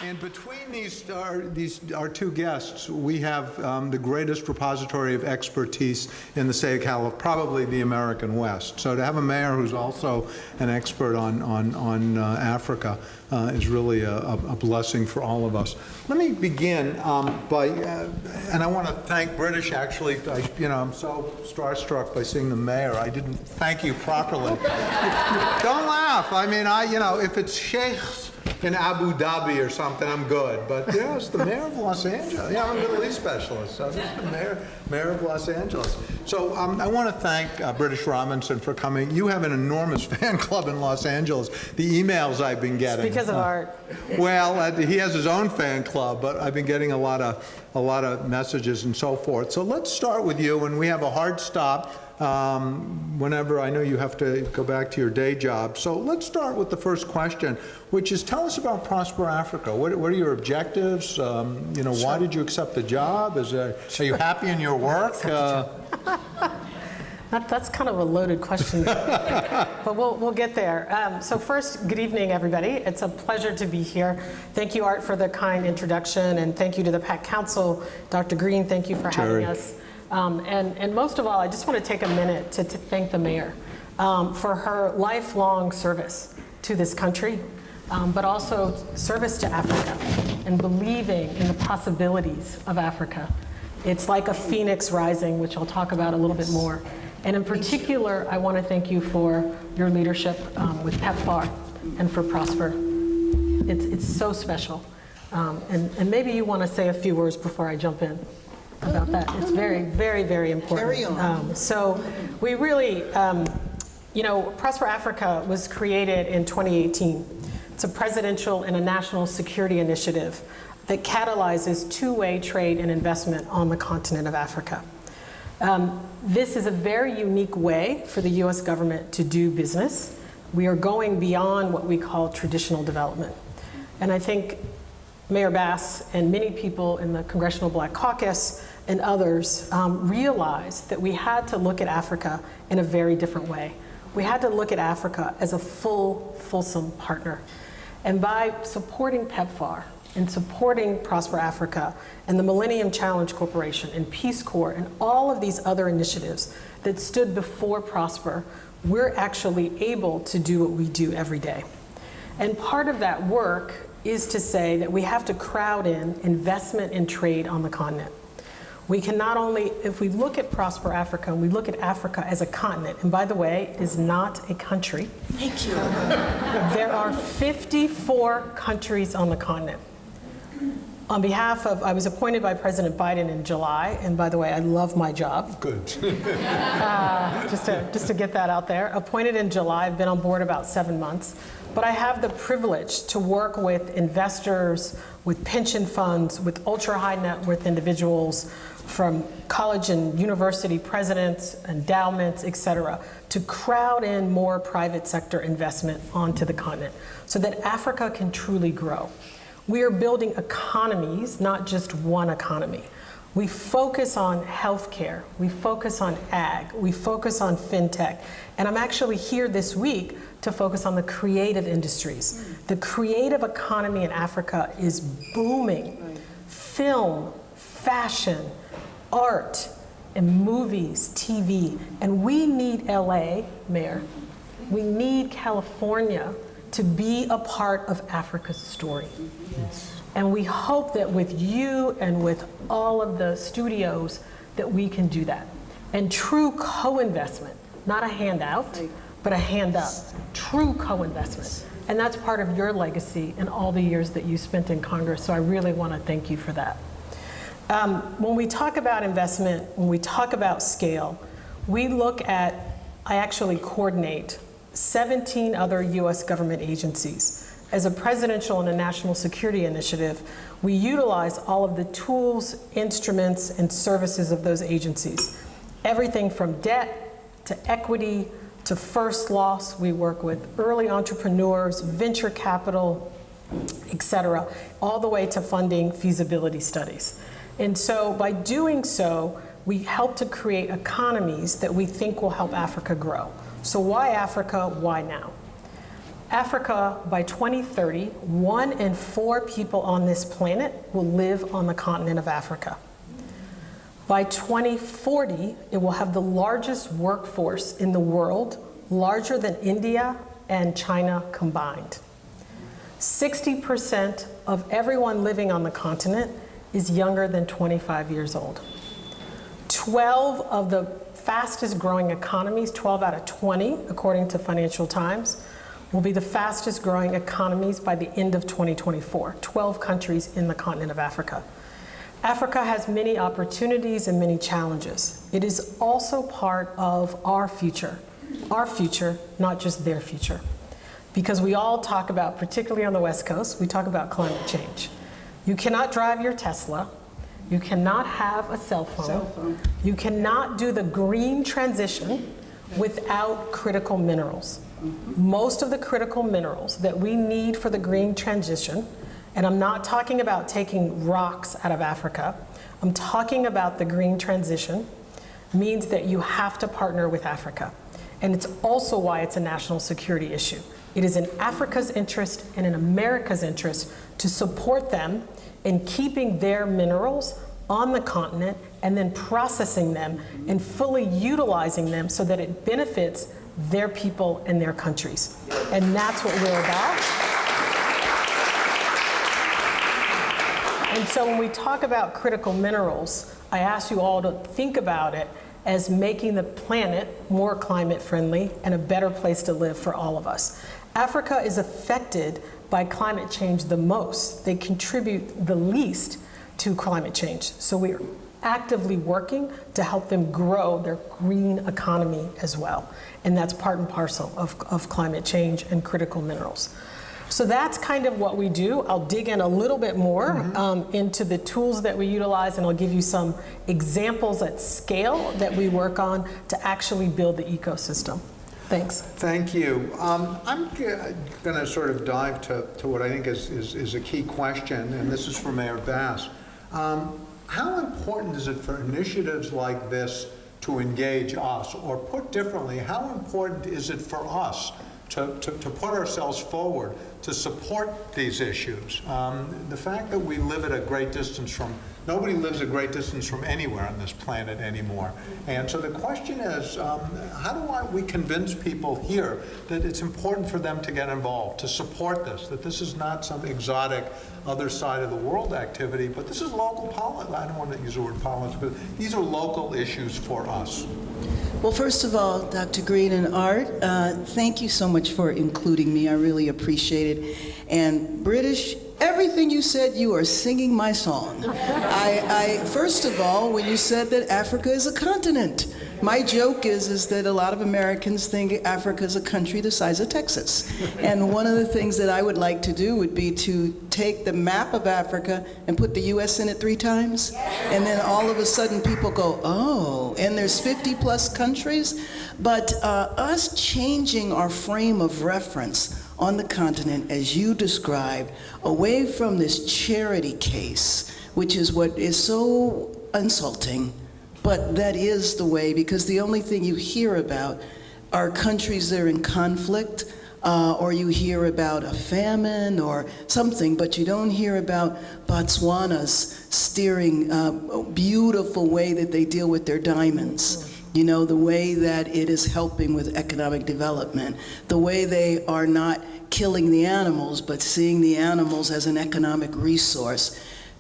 And between our two guests, we have the greatest repository of expertise in the state of California, probably the American West. So to have a mayor who's also an expert on Africa is really a blessing for all of us. Let me begin by, and I want to thank British, actually. I'm so starstruck by seeing the mayor. I didn't thank you properly. Don't laugh. I mean, if it's sheikhs in Abu Dhabi or something, I'm good. But it's the mayor of Los Angeles. Yeah, I'm a Middle East specialist, so this is the mayor of Los Angeles. So I want to thank British Robinson for coming. You have an enormous fan club in Los Angeles. The emails I've been getting. It's because of art. Well, he has his own fan club, but I've been getting a lot of messages and so forth. So let's start with you, and we have a hard stop. Whenever I know you have to go back to your day job. So let's start with the first question, which is tell us about Prosper Africa. What are your objectives? Sure. Why did you accept the job? Are you happy in your work? That's kind of a loaded question, but we'll get there. So first, good evening, everybody. It's a pleasure to be here. Thank you, Art, for the kind introduction, and thank you to the PAC Council. Dr. Green, thank you for having us. And most of all, I just want to take a minute to thank the mayor for her lifelong service to this country, but also service to Africa and believing in the possibilities of Africa. It's like a phoenix rising, which I'll talk about a little bit more. And in particular, I want to thank you for your leadership with PEPFAR and for Prosper. It's so special. And maybe you want to say a few words before I jump in about that. It's very, very, very important. Carry on. So we really, Prosper Africa was created in 2018. It's a presidential and a national security initiative that catalyzes two-way trade and investment on the continent of Africa. This is a very unique way for the US government to do business. We are going beyond what we call traditional development. And I think Mayor Bass and many people in the Congressional Black Caucus and others realized that we had to look at Africa in a very different way. We had to look at Africa as a fulsome partner. And by supporting PEPFAR and supporting Prosper Africa and the Millennium Challenge Corporation and Peace Corps and all of these other initiatives that stood before Prosper, we're actually able to do what we do every day. And part of that work is to say that we have to crowd in investment and trade on the continent. We can not only, if we look at Prosper Africa and we look at Africa as a continent, and by the way, it is not a country. Thank you. There are 54 countries on the continent. On behalf of, I was appointed by President Biden in July, and by the way, I love my job. Good. Just to get that out there. Appointed in July, I've been on board about 7 months. But I have the privilege to work with investors, with pension funds, with ultra-high net worth individuals, from college and university presidents, endowments, et cetera, to crowd in more private sector investment onto the continent so that Africa can truly grow. We are building economies, not just one economy. We focus on healthcare, we focus on ag, we focus on fintech, and I'm actually here this week to focus on the creative industries. The creative economy in Africa is booming. Film, fashion, art, and movies, TV, and we need LA, Mayor, we need California to be a part of Africa's story. Yes. And we hope that with you and with all of the studios that we can do that. And true co-investment, not a handout, but a hand up, true co-investment. And that's part of your legacy in all the years that you spent in Congress, so I really want to thank you for that. When we talk about investment, when we talk about scale, we look at, I actually coordinate 17 other US government agencies. As a presidential and a national security initiative, we utilize all of the tools, instruments, and services of those agencies. Everything from debt to equity to first loss. We work with early entrepreneurs, venture capital, et cetera, all the way to funding feasibility studies. And so by doing so, we help to create economies that we think will help Africa grow. So why Africa? Why now? Africa, by 2030, 1 in 4 people on this planet will live on the continent of Africa. By 2040, it will have the largest workforce in the world, larger than India and China combined. 60% of everyone living on the continent is younger than 25 years old. 12 of the fastest growing economies, 12 out of 20, according to Financial Times, will be the fastest growing economies by the end of 2024, 12 countries in the continent of Africa. Africa has many opportunities and many challenges. It is also part of our future, not just their future. Because we all talk about, particularly on the West Coast, we talk about climate change. You cannot drive your Tesla, you cannot have a cell phone, you cannot do the green transition without critical minerals. Most of the critical minerals that we need for the green transition, and I'm not talking about taking rocks out of Africa, I'm talking about the green transition, means that you have to partner with Africa. And it's also why it's a national security issue. It is in Africa's interest and in America's interest to support them in keeping their minerals on the continent and then processing them and fully utilizing them so that it benefits their people and their countries. And that's what we're about. And so when we talk about critical minerals, I ask you all to think about it as making the planet more climate friendly and a better place to live for all of us. Africa is affected by climate change the most. They contribute the least to climate change. So we're actively working to help them grow their green economy as well. And that's part and parcel of climate change and critical minerals. So that's kind of what we do. I'll dig in a little bit more into the tools that we utilize, and I'll give you some examples at scale that we work on to actually build the ecosystem. Thanks. Thank you. I'm going to sort of dive to what I think is a key question, and this is for Mayor Bass. How important is it for initiatives like this to engage us? Or put differently, how important is it for us to put ourselves forward to support these issues? The fact that we live at a great distance from, nobody lives a great distance from anywhere on this planet anymore. And so the question is, how do we convince people here that it's important for them to get involved, to support this, that this is not some exotic other side of the world activity, but this is local politics. I don't want to use the word politics, but these are local issues for us. Well, first of all, Dr. Green and Art, thank you so much for including me. I really appreciate it. And British, everything you said, you are singing my song. First of all, when you said that Africa is a continent, my joke is that a lot of Americans think Africa is a country the size of Texas. And one of the things that I would like to do would be to take the map of Africa and put the US in it 3 times. And then all of a sudden people go, oh, and there's 50 plus countries. But us changing our frame of reference on the continent, as you described, away from this charity case, which is what is so insulting, but that is the way, because the only thing you hear about are countries that are in conflict, or you hear about a famine or something, but you don't hear about Botswana's steering beautiful way that they deal with their diamonds. You know, the way that it is helping with economic development, the way they are not killing the animals, but seeing the animals as an economic resource.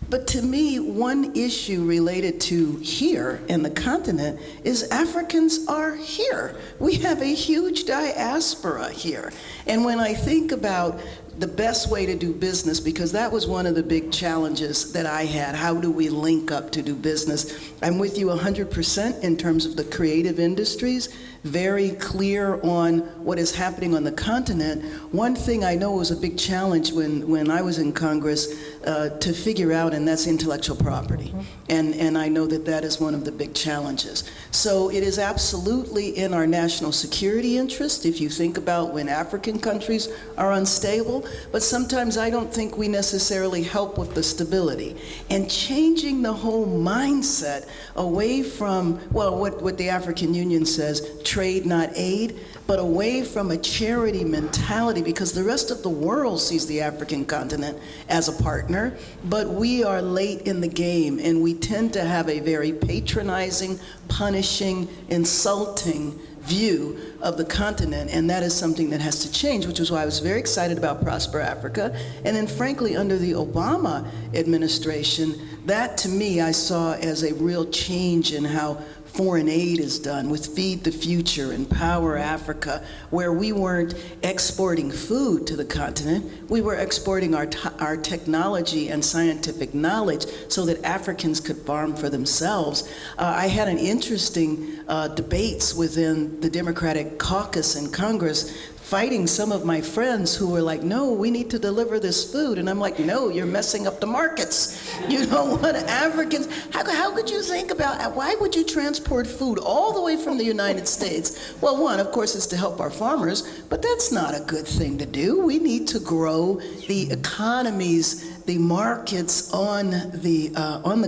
But to me, one issue related to here in the continent is Africans are here. We have a huge diaspora here. And when I think about the best way to do business, because that was one of the big challenges that I had, how do we link up to do business? I'm with you 100% in terms of the creative industries, very clear on what is happening on the continent. One thing I know was a big challenge when I was in Congress to figure out, and that's intellectual property. And I know that that is one of the big challenges. So it is absolutely in our national security interest, if you think about when African countries are unstable, but sometimes I don't think we necessarily help with the stability. And changing the whole mindset away from, well, what the African Union says, trade, not aid, but away from a charity mentality, because the rest of the world sees the African continent as a partner, but we are late in the game, and we tend to have a very patronizing, punishing, insulting view of the continent, and that is something that has to change, which is why I was very excited about Prosper Africa. And then frankly, under the Obama administration, that to me I saw as a real change in how foreign aid is done with Feed the Future and Power Africa, where we weren't exporting food to the continent, we were exporting our technology and scientific knowledge so that Africans could farm for themselves. I had an interesting debates within the Democratic caucus in Congress, fighting some of my friends who were like, no, we need to deliver this food. And I'm like, no, you're messing up the markets. You don't want Africans. How could you think about, why would you transport food all the way from the United States? Well, one, of course, is to help our farmers, but that's not a good thing to do. We need to grow the economies, the markets on the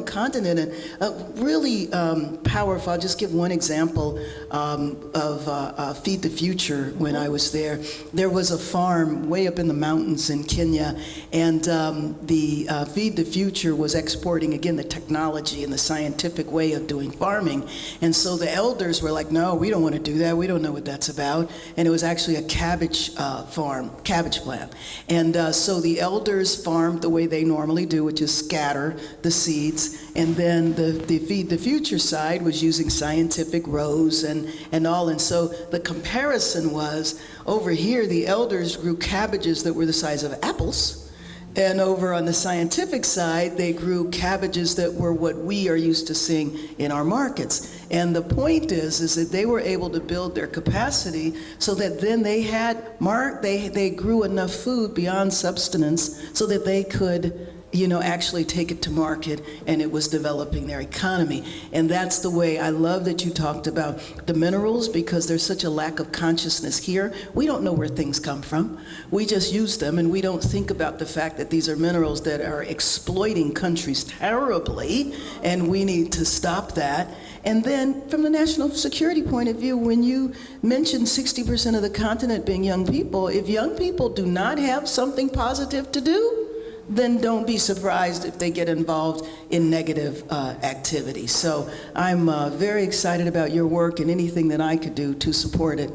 continent, and really powerful. I'll just give one example of Feed the Future. When I was there, there was a farm way up in the mountains in Kenya, and the Feed the Future was exporting, again, the technology and the scientific way of doing farming. And so the elders were like, no, we don't want to do that. We don't know what that's about. And it was actually a cabbage cabbage plant. And so the elders farmed the way they normally do, which is scatter the seeds, and then the Feed the Future side was using scientific rows and all. And so the comparison was, over here the elders grew cabbages that were the size of apples, and over on the scientific side they grew cabbages that were what we are used to seeing in our markets. And the point is that they were able to build their capacity so that then they had they grew enough food beyond subsistence so that they could actually take it to market, and it was developing their economy. And that's the way I love that you talked about the minerals, because there's such a lack of consciousness here. We don't know where things come from. We just use them, and we don't think about the fact that these are minerals that are exploiting countries terribly, and we need to stop that. And then from the national security point of view, when you mention 60% of the continent being young people, if young people do not have something positive to do, then don't be surprised if they get involved in negative activity. So I'm very excited about your work, and anything that I could do to support it,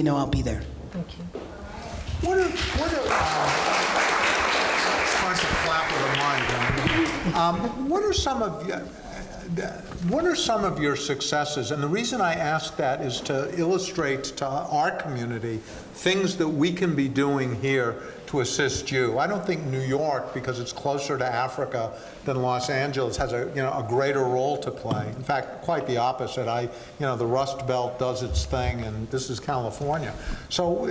I'll be there. Thank you. What are trying to clap with a mic. What are some of your successes? And the reason I ask that is to illustrate to our community things that we can be doing here to assist you. I don't think New York, because it's closer to Africa than Los Angeles, has a greater role to play. In fact, quite the opposite. The Rust Belt does its thing, and this is California. So,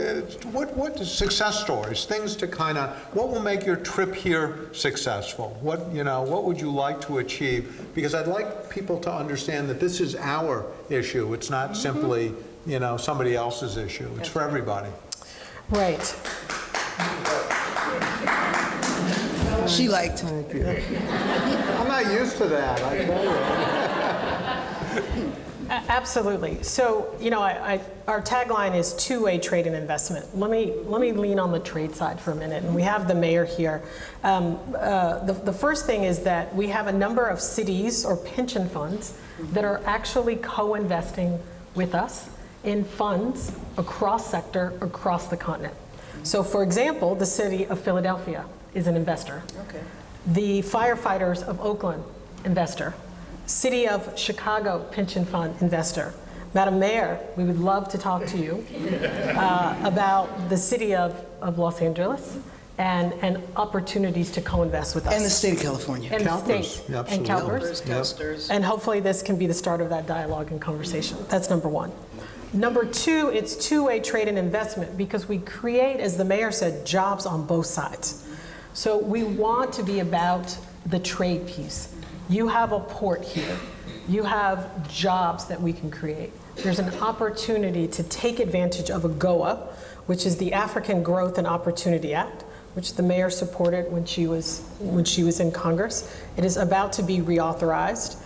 what success stories? Things to what will make your trip here successful? What would you like to achieve? Because I'd like people to understand that this is our issue. It's not simply somebody else's issue. It's for everybody. Right. She liked. Thank you. I'm not used to that, I tell you. Absolutely. So, our tagline is two-way trade and investment. Let me lean on the trade side for a minute, and we have the mayor here. The first thing is that we have a number of cities or pension funds that are actually co-investing with us in funds across sector, across the continent. So, for example, the city of Philadelphia is an investor. Okay. The firefighters of Oakland, investor. City of Chicago Pension Fund, investor. Madam Mayor, we would love to talk to you about the city of Los Angeles and opportunities to co-invest with us. And the state of California. And the state. Yeah, And CalPERS. CalPERS. And hopefully this can be the start of that dialogue and conversation. That's number one. Number two, it's two-way trade and investment, because we create, as the mayor said, jobs on both sides. So we want to be about the trade piece. You have a port here. You have jobs that we can create. There's an opportunity to take advantage of AGOA, which is the African Growth and Opportunity Act, which the mayor supported when she was in Congress. It is about to be reauthorized.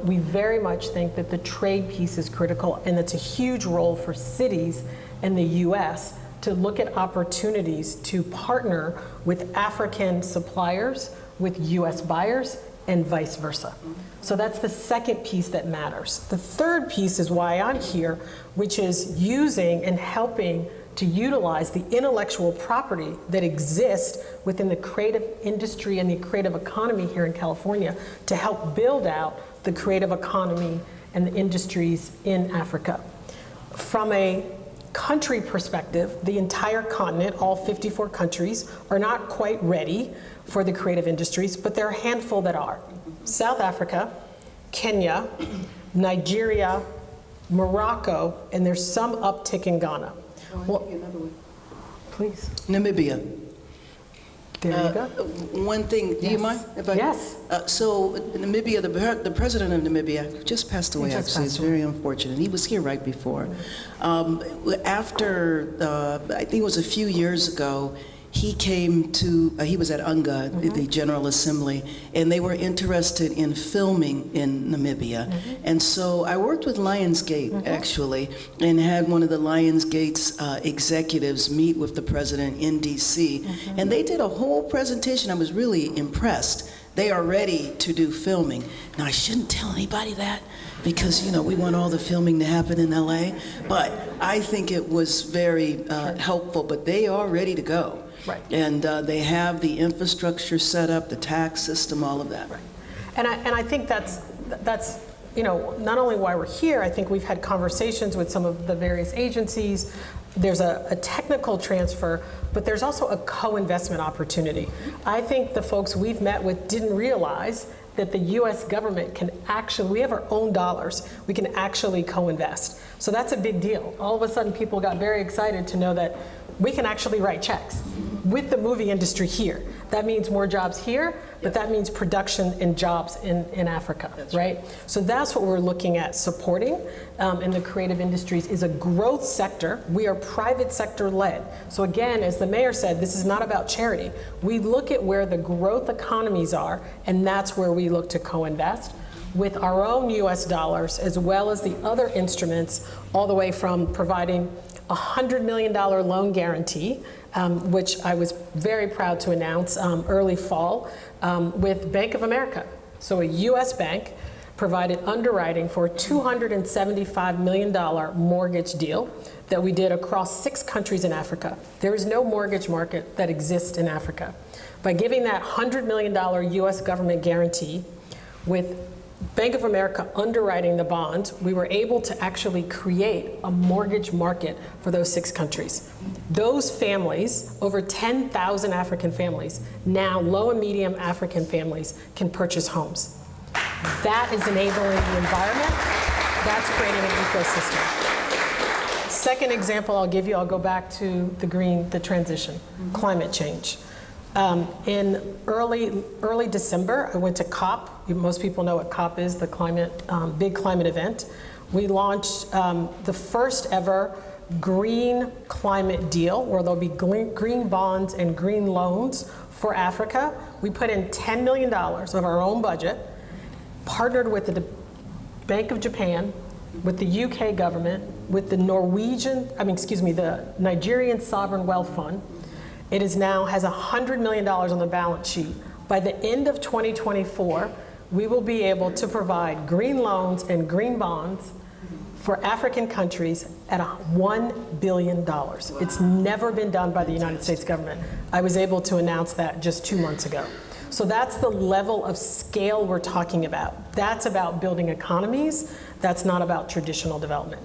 We very much think that the trade piece is critical, and it's a huge role for cities and the US to look at opportunities to partner with African suppliers with US buyers and vice versa. So that's the second piece that matters. The third piece is why I'm here, which is using and helping to utilize the intellectual property that exists within the creative industry and the creative economy here in California to help build out the creative economy and the industries in Africa. From a country perspective, the entire continent, all 54 countries, are not quite ready for the creative industries, but there are a handful that are. South Africa, Kenya, Nigeria, Morocco, and there's some uptick in Ghana. Well, please. Namibia. There you go. One thing, do you Yes. mind if I? Yes. So Namibia, the president of Namibia just passed away, He just actually. passed It's very unfortunate. He was here right before. After, I think it was a few years ago, he came to, he was at UNGA, the General Assembly, and they were interested in filming in Namibia. And so I worked with Lionsgate, actually, and had one of the Lionsgate's executives meet with the president in DC. And they did a whole presentation. I was really impressed. They are ready to do filming. Now, I shouldn't tell anybody that because, you know, we want all the filming to happen in LA, but I think it was very helpful, but they are ready to go. Right. And they have the infrastructure set up, the tax system, all of that. Right. And I think that's you know, not only why we're here, I think we've had conversations with some of the various agencies. There's a technical transfer, but there's also a co-investment opportunity. I think the folks we've met with didn't realize that the US government can actually, we have our own dollars, we can actually co-invest. So that's a big deal. All of a sudden people got very excited to know that we can actually write checks with the movie industry here. That means more jobs here, but that means production and jobs in Africa, right? So that's what we're looking at supporting in the creative industries is a growth sector. We are private sector led. So again, as the mayor said, this is not about charity. We look at where the growth economies are, and that's where we look to co-invest with our own US dollars, as well as the other instruments, all the way from providing a $100 million loan guarantee, which I was very proud to announce early fall with Bank of America. So a US bank provided underwriting for a $275 million mortgage deal that we did across 6 countries in Africa. There is no mortgage market that exists in Africa. By giving that $100 million US government guarantee with Bank of America underwriting the bonds, we were able to actually create a mortgage market for those 6 countries. Those families, over 10,000 African families, now low and medium African families can purchase homes. That is enabling the environment. That's creating an ecosystem. Second example I'll give you, I'll go back to the transition, climate change. In early December, I went to COP. Most people know what COP is, the big climate event. We launched the first ever green climate deal where there'll be green bonds and green loans for Africa. We put in $10 million of our own budget, partnered with the Bank of Japan, with the UK government, with the the Nigerian Sovereign Wealth Fund. It is now has $100 million on the balance sheet. By the end of 2024, we will be able to provide green loans and green bonds for African countries at $1 billion. It's never been done by the United States government. I was able to announce that just 2 months ago. So that's the level of scale we're talking about. That's about building economies. That's not about traditional development.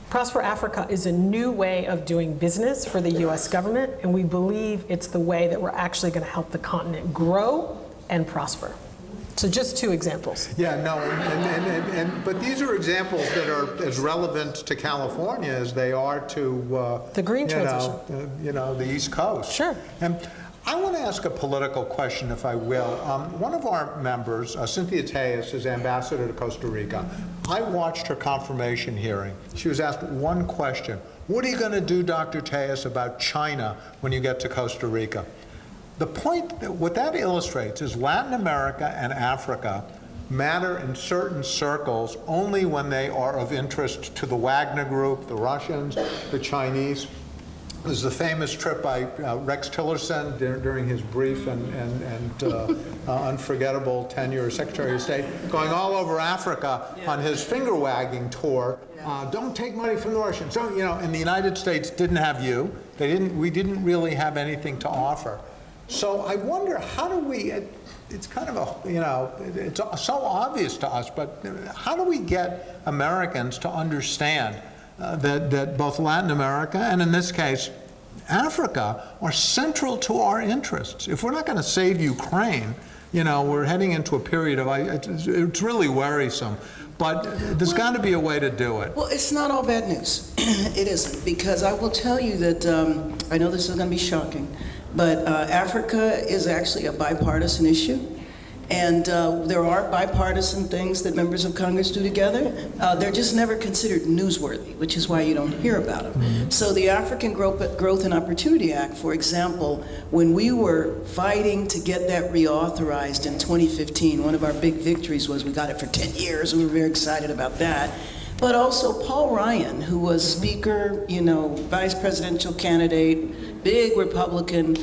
Prosper Africa is a new way of doing business for the US government, and we believe it's the way that we're actually going to help the continent grow and prosper. So just 2 examples. Yeah, no, but these are examples that are as relevant to California as they are to The green transition. The East Coast. Sure. And I want to ask a political question, if I will. One of our members, Cynthia Tejas, is ambassador to Costa Rica. I watched her confirmation hearing. She was asked one question: "What are you going to do, Dr. Tejas, about China when you get to Costa Rica?" The point, what that illustrates is Latin America and Africa matter in certain circles only when they are of interest to the Wagner Group, the Russians, the Chinese. There's the famous trip by Rex Tillerson during his brief and unforgettable tenure as Secretary of State, going all over Africa on his finger-wagging tour. Don't take money from the Russians. Don't, and the United States didn't have you. We didn't really have anything to offer. So I wonder, how do we, it's kind of it's so obvious to us, but how do we get Americans to understand that both Latin America and, in this case, Africa are central to our interests? If we're not going to save Ukraine, we're heading into a period of, it's really worrisome. But there's got to be a way to do it. Well, it's not all bad news. It isn't, because I will tell you that, I know this is going to be shocking, but Africa is actually a bipartisan issue. And there are bipartisan things that members of Congress do together. They're just never considered newsworthy, which is why you don't hear about them. Mm-hmm. So the African Growth and Opportunity Act, for example, when we were fighting to get that reauthorized in 2015, one of our big victories was we got it for 10 years, and we were very excited about that. But also Paul Ryan, who was Speaker, Vice Presidential candidate, big Republican,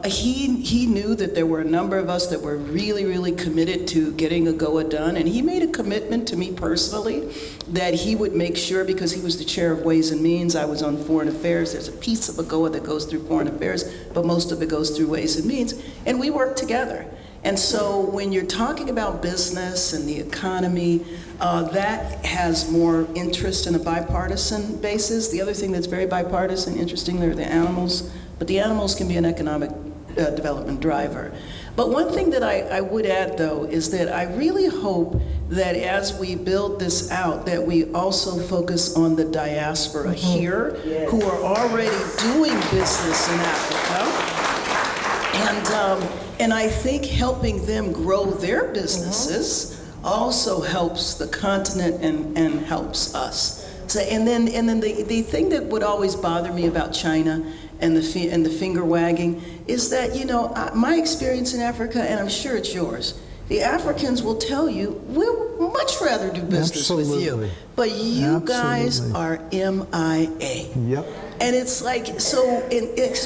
he knew that there were a number of us that were really, really committed to getting AGOA done, and he made a commitment to me personally that he would make sure, because he was the chair of Ways and Means, I was on Foreign Affairs, there's a piece of AGOA that goes through Foreign Affairs, but most of it goes through Ways and Means, and we worked together. And so when you're talking about business and the economy, that has more interest in a bipartisan basis. The other thing that's very bipartisan, interestingly, are the animals, but the animals can be an economic development driver. But one thing that I would add, though, is that I really hope that as we build this out, that we also focus on the diaspora here, who are already doing business in Africa. And I think helping them grow their businesses also helps the continent and helps us. So, and then the thing that would always bother me about China and the finger wagging is that, my experience in Africa, and I'm sure it's yours, the Africans will tell you, we'll much rather do business with you. But you guys are MIA. Yep. And it's like, so,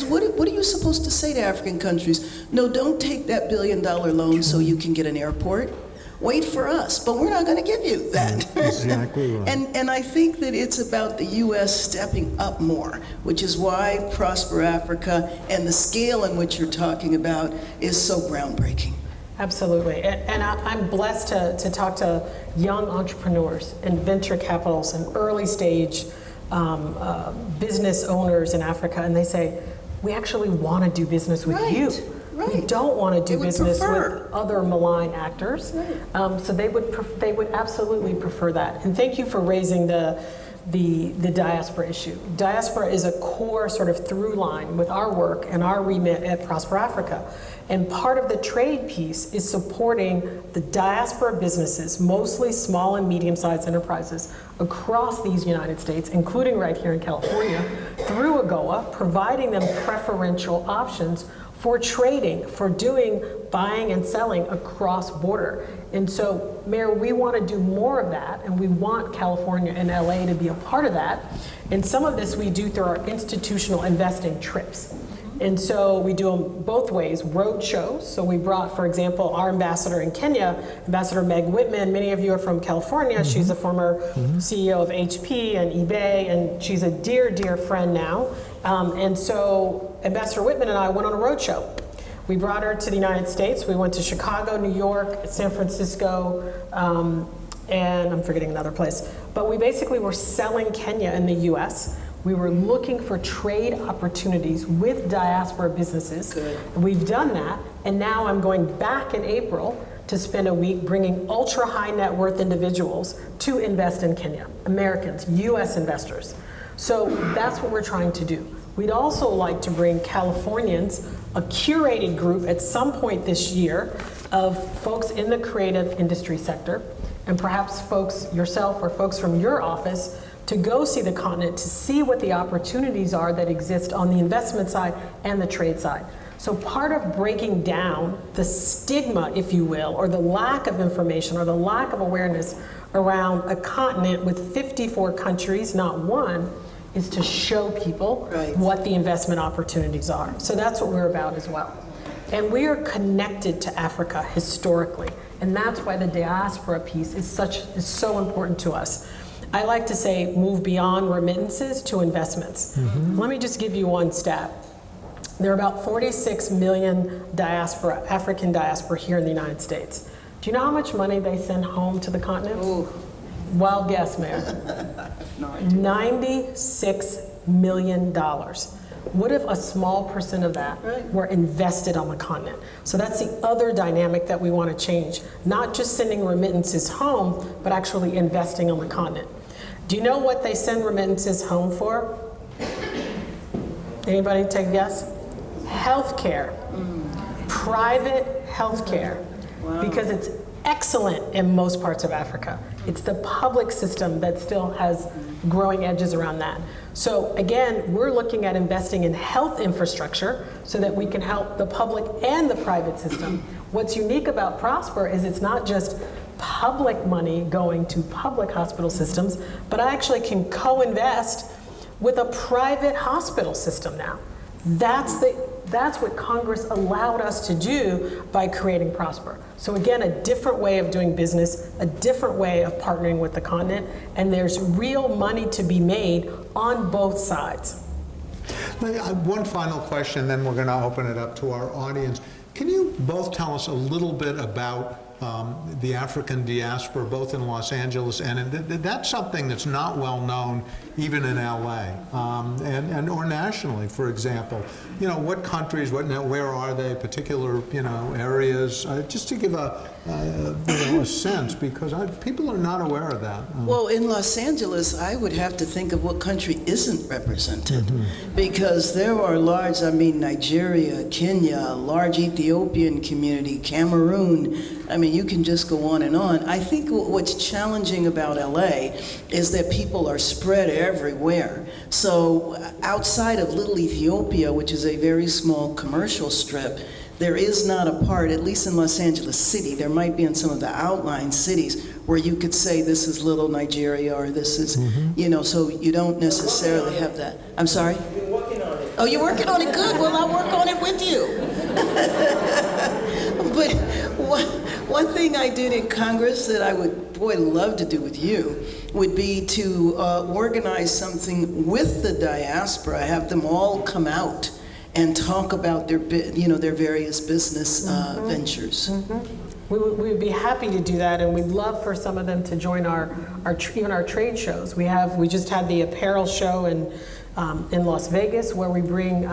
what are you supposed to say to African countries? No, don't take that $1 billion loan so you can get an airport. Wait for us, but we're not going to give you that. Exactly right. And I think that it's about the U.S. stepping up more, which is why Prosper Africa and the scale in which you're talking about is so groundbreaking. Absolutely. And I'm blessed to talk to young entrepreneurs and venture capitals and early stage business owners in Africa, and they say, we actually want to do business with you. Right. We don't want to do business with other malign actors. Right. So they would absolutely prefer that. And thank you for raising the diaspora issue. Diaspora is a core sort of through line with our work and our remit at Prosper Africa. And part of the trade piece is supporting the diaspora businesses, mostly small and medium-sized enterprises across these United States, including right here in California, through AGOA, providing them preferential options for trading, for doing buying and selling across border. And so, Mayor, we want to do more of that, and we want California and LA to be a part of that. And some of this we do through our institutional investing trips. And so we do them both ways, road shows. So we brought, for example, our ambassador in Kenya, Ambassador Meg Whitman. Many of you are from California. Mm-hmm. She's a former CEO of HP and eBay, and she's a dear, dear friend now. And so Ambassador Whitman and I went on a road show. We brought her to the United States. We went to Chicago, New York, San Francisco, and I'm forgetting another place. But we basically were selling Kenya in the US. We were looking for trade opportunities with diaspora businesses. Good. We've done that, and now I'm going back in April to spend a week bringing ultra high net worth individuals to invest in Kenya, Americans, US investors. So that's what we're trying to do. We'd also like to bring Californians, a curated group at some point this year of folks in the creative industry sector, and perhaps folks yourself or folks from your office, to go see the continent, to see what the opportunities are that exist on the investment side and the trade side. So part of breaking down the stigma, if you will, or the lack of information or the lack of awareness around a continent with 54 countries, not one, is to show people Right. what the investment opportunities are. So that's what we're about as well. And we are connected to Africa historically, and that's why the diaspora piece is so important to us. I like to say move beyond remittances to investments. Let me just give you one stat. There are about 46 million diaspora, African diaspora here in the United States. Do you know how much money they send home to the continent? Ooh. Wild guess, Mayor. $96 million. What if a small percent of that were invested on the continent? So that's the other dynamic that we want to change. Not just sending remittances home, but actually investing on the continent. Do you know what they send remittances home for? Anybody take a guess? Healthcare. Private healthcare. Wow. Because it's excellent in most parts of Africa. It's the public system that still has growing edges around that. So again, we're looking at investing in health infrastructure so that we can help the public and the private system. What's unique about Prosper is it's not just public money going to public hospital systems, but I actually can co-invest with a private hospital system now. That's what Congress allowed us to do by creating Prosper. So again, a different way of doing business, a different way of partnering with the continent, and there's real money to be made on both sides. One final question, then we're going to open it up to our audience. Can you both tell us a little bit about the African diaspora, both in Los Angeles, and that's something that's not well known even in LA, or nationally, for example. You know, what countries, where are they, particular, areas, just to give a sense, because people are not aware of that. Well, in Los Angeles, I would have to think of what country isn't represented, because there are large, Nigeria, Kenya, large Ethiopian community, Cameroon. You can just go on and on. I think what's challenging about LA is that people are spread everywhere. So outside of Little Ethiopia, which is a very small commercial strip, there is not a part, at least in Los Angeles City, there might be in some of the outlying cities, where you could say this is Little Nigeria or this is, so you don't necessarily have that. I'm sorry? You're working on it. Oh, you're working on it? Good. Well, I'll work on it with you. But one thing I did in Congress that I would, love to do with you would be to organize something with the diaspora, have them all come out and talk about their various business ventures. We would be happy to do that, and we'd love for some of them to join even our trade shows. We just had the apparel show in Las Vegas, where we bring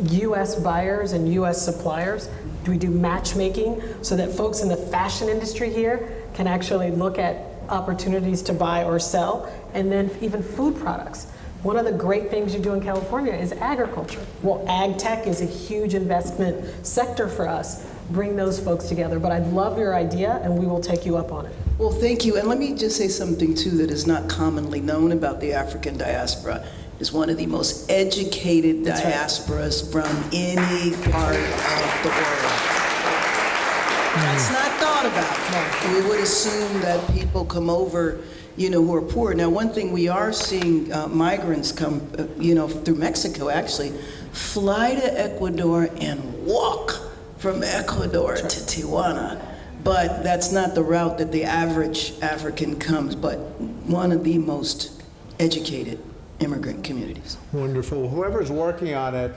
U.S. buyers and U.S. suppliers. We do matchmaking so that folks in the fashion industry here can actually look at opportunities to buy or sell, and then even food products. One of the great things you do in California is agriculture. Well, ag tech is a huge investment sector for us. Bring those folks together. But I'd love your idea, and we will take you up on it. Well, thank you. And let me just say something, too, that is not commonly known about the African diaspora. It's one of the most educated diasporas from any part of the world. That's not thought about. We would assume that people come over, who are poor. Now, one thing we are seeing migrants come, through Mexico, actually, fly to Ecuador and walk from Ecuador to Tijuana. But that's not the route that the average African comes, but one of the most educated immigrant communities. Wonderful. Whoever's working on it,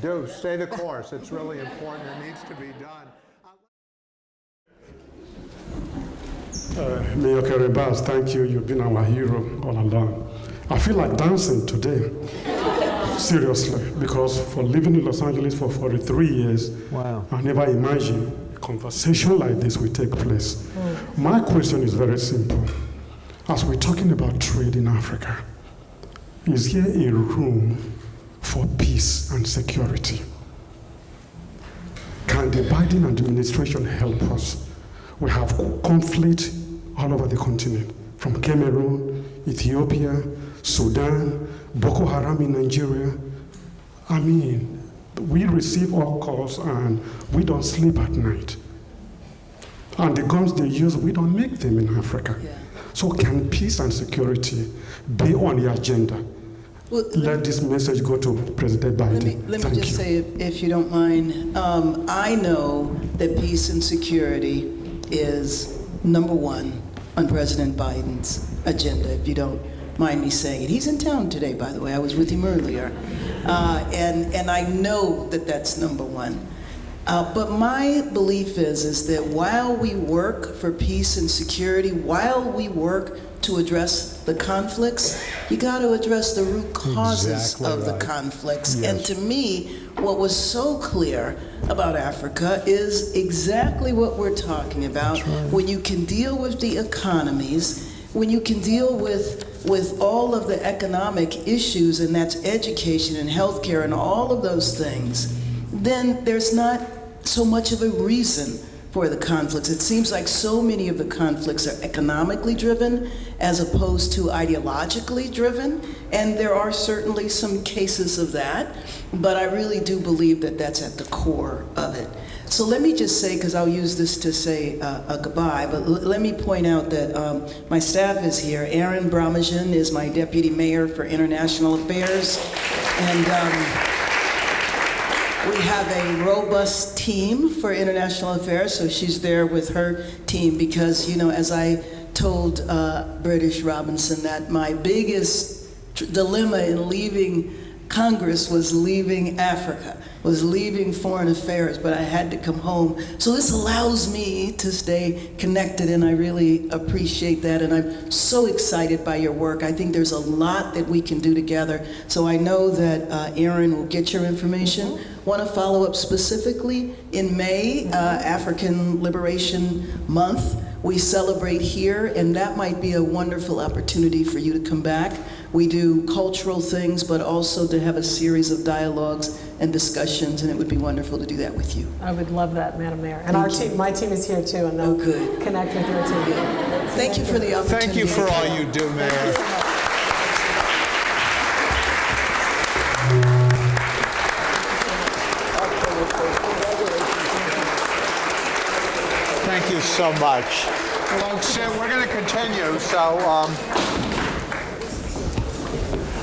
do stay the course. It's really important. It needs to be done. Mayor Keribas, thank you. You've been our hero all along. I feel like dancing today, seriously, because for living in Los Angeles for 43 years, Wow. I never imagined a conversation like this will take place. My question is very simple. As we're talking about trade in Africa, is there a room for peace and security? Can the Biden administration help us? We have conflict all over the continent, from Cameroon, Ethiopia, Sudan, Boko Haram in Nigeria. We receive all calls and we don't sleep at night. And the guns they use, we don't make them in Africa. Yeah. So can peace and security be on the agenda? Well, Let this message go to President Biden. Let me Thank just you. say, if you don't mind, I know that peace and security is number one on President Biden's agenda, if you don't mind me saying it. He's in town today, by the way. I was with him earlier. And I know that that's number one. But my belief is that while we work for peace and security, while we work to address the conflicts, you got to address the root causes Exactly of the right. conflicts. Yes. And to me, what was so clear about Africa is exactly what we're talking about. When you can deal with the economies, when you can deal with all of the economic issues, and that's education and healthcare and all of those things, then there's not so much of a reason for the conflicts. It seems like so many of the conflicts are economically driven as opposed to ideologically driven, and there are certainly some cases of that, but I really do believe that that's at the core of it. So let me just say, because I'll use this to say a goodbye, but let me point out that my staff is here. Aaron Bramajan is my deputy mayor for international affairs, and we have a robust team for international affairs, so she's there with her team because, you know, as I told British Robinson, that my biggest dilemma in leaving Congress was leaving Africa, was leaving foreign affairs, but I had to come home. So this allows me to stay connected, and I really appreciate that, and I'm so excited by your work. I think there's a lot that we can do together. So I know that Aaron will get your information. Want to follow up specifically in May, African Liberation Month. We celebrate here, and that might be a wonderful opportunity for you to come back. We do cultural things, but also to have a series of dialogues and discussions, and it would be wonderful to do that with you. I would love that, Madam Mayor. And our team, my team is here too, and they'll good. connect with your team. Thank you for the opportunity. Thank you for all you do, Mayor. Thank you so much. Folks, we're going to continue, so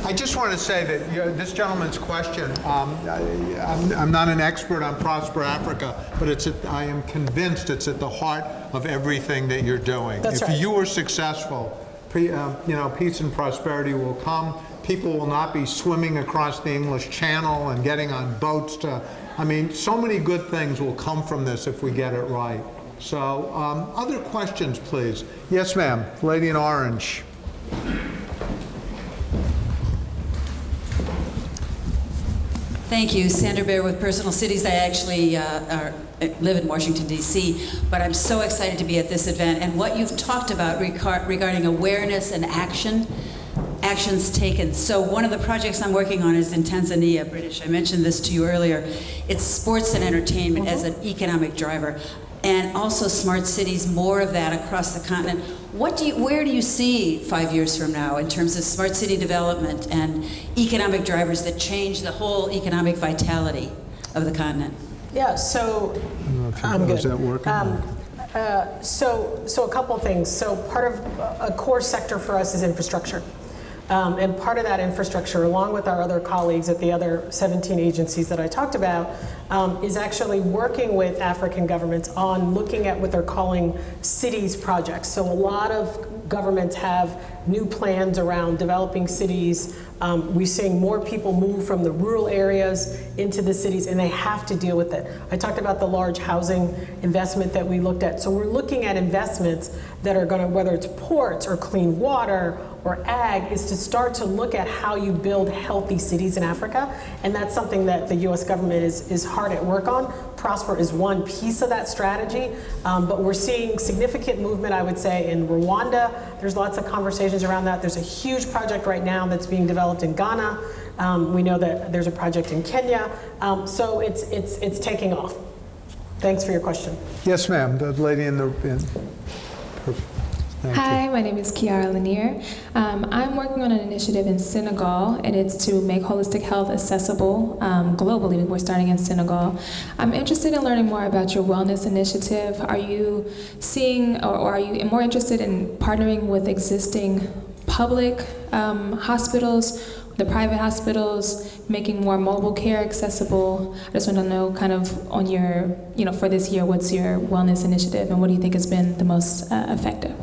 I just want to say that this gentleman's question, I'm not an expert on Prosper Africa, but I am convinced it's at the heart of everything that you're doing. That's if right. you are successful, peace and prosperity will come. People will not be swimming across the English Channel and getting on boats so many good things will come from this if we get it right. So, other questions, please. Yes, ma'am. Lady in orange. Thank you. Sandra Bear with Personal Cities. I actually live in Washington, D.C., but I'm so excited to be at this event. And what you've talked about regarding awareness and actions taken. So one of the projects I'm working on is in Tanzania, British. I mentioned this to you earlier. It's sports and entertainment as an economic driver. And also smart cities, more of that across the continent. Where do you see 5 years from now in terms of smart city development and economic drivers that change the whole economic vitality of the continent? Yeah, so I'm good. Is that working? So a couple things. So part of a core sector for us is infrastructure. And part of that infrastructure, along with our other colleagues at the other 17 agencies that I talked about, is actually working with African governments on looking at what they're calling cities projects. So a lot of governments have new plans around developing cities. We're seeing more people move from the rural areas into the cities, and they have to deal with it. I talked about the large housing investment that we looked at. So we're looking at investments that are going to, whether it's ports or clean water or ag, is to start to look at how you build healthy cities in Africa. And that's something that the US government is hard at work on. Prosper is one piece of that strategy, but we're seeing significant movement, I would say, in Rwanda. There's lots of conversations around that. There's a huge project right now that's being developed in Ghana. We know that there's a project in Kenya. So it's taking off. Thanks for your question. Yes, ma'am. The lady in the... Thank you. Hi, my name is Kiara Lanier. I'm working on an initiative in Senegal, and it's to make holistic health accessible globally. We're starting in Senegal. I'm interested in learning more about your wellness initiative. Are you seeing, or are you more interested in partnering with existing public hospitals, the private hospitals, making more mobile care accessible? I just want to know kind of on your, for this year, what's your wellness initiative and what do you think has been the most effective?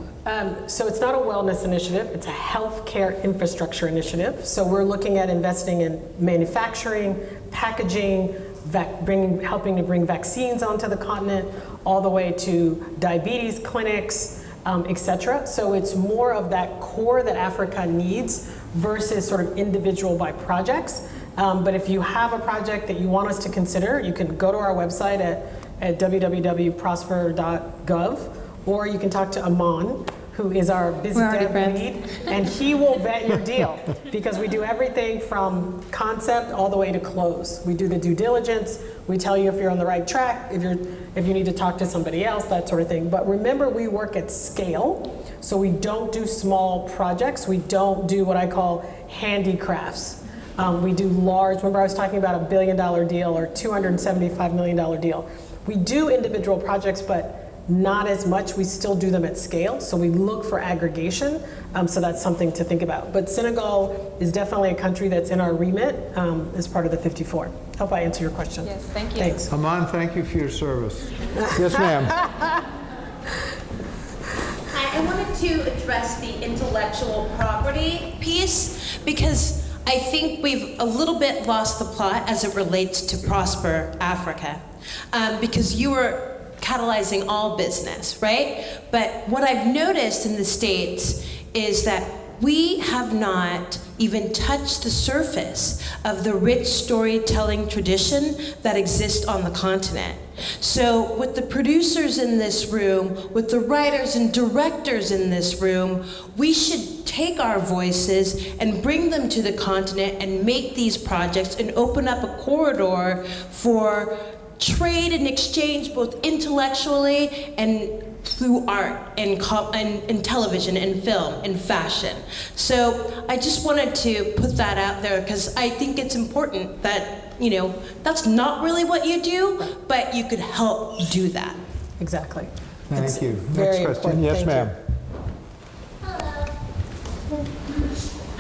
So it's not a wellness initiative, it's a healthcare infrastructure initiative. So we're looking at investing in manufacturing, packaging, helping to bring vaccines onto the continent, all the way to diabetes clinics, etc. So it's more of that core that Africa needs versus sort of individual by projects. But if you have a project that you want us to consider, you can go to our website at www.prosper.gov, or you can talk to Aman, who is our biz dev lead, and he will vet your deal, because we do everything from concept all the way to close. We do the due diligence, we tell you if you're on the right track, if you need to talk to somebody else, that sort of thing. But remember, we work at scale, so we don't do small projects, we don't do what I call handicrafts. We do large, remember I was talking about $1 billion deal or $275 million deal. We do individual projects, but not as much. We still do them at scale, so we look for aggregation, so that's something to think about. But Senegal is definitely a country that's in our remit as part of the 54. Hope I answer your question. Yes, thank you. Thanks. Aman, thank you for your service. Yes, ma'am. I wanted to address the intellectual property piece, because I think we've a little bit lost the plot as it relates to Prosper Africa, because you were catalyzing all business, right? But what I've noticed in the States is that we have not even touched the surface of the rich storytelling tradition that exists on the continent. So with the producers in this room, with the writers and directors in this room, we should take our voices and bring them to the continent and make these projects and open up a corridor for trade and exchange, both intellectually and through art and television and film and fashion. So I just wanted to put that out there, because I think it's important that, that's not really what you do, but you could help do that. Exactly. Thank you. Very Next question. important. Yes, Thank ma'am.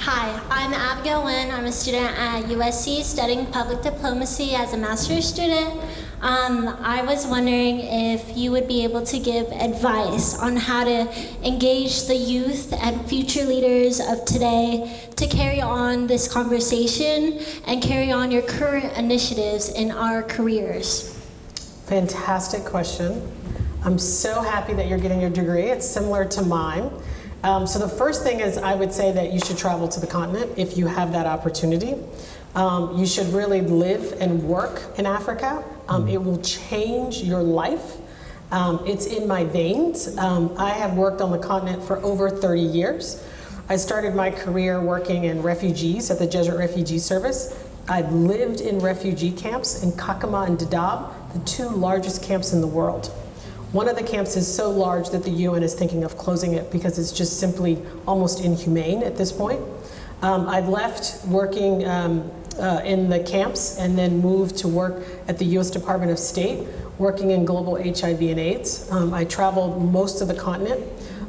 Hi, I'm Abigail Nguyen. I'm a student at USC studying public diplomacy as a master's student. I was wondering if you would be able to give advice on how to engage the youth and future leaders of today to carry on this conversation and carry on your current initiatives in our careers. Fantastic question. I'm so happy that you're getting your degree. It's similar to mine. So the first thing is, I would say that you should travel to the continent if you have that opportunity. You should really live and work in Africa. It will change your life. It's in my veins. I have worked on the continent for over 30 years. I started my career working in refugees at the Jesuit Refugee Service. I've lived in refugee camps in Kakama and Dadaab, the two largest camps in the world. One of the camps is so large that the UN is thinking of closing it because it's just simply almost inhumane at this point. I've left working in the camps and then moved to work at the US Department of State, working in global HIV and AIDS. I traveled most of the continent,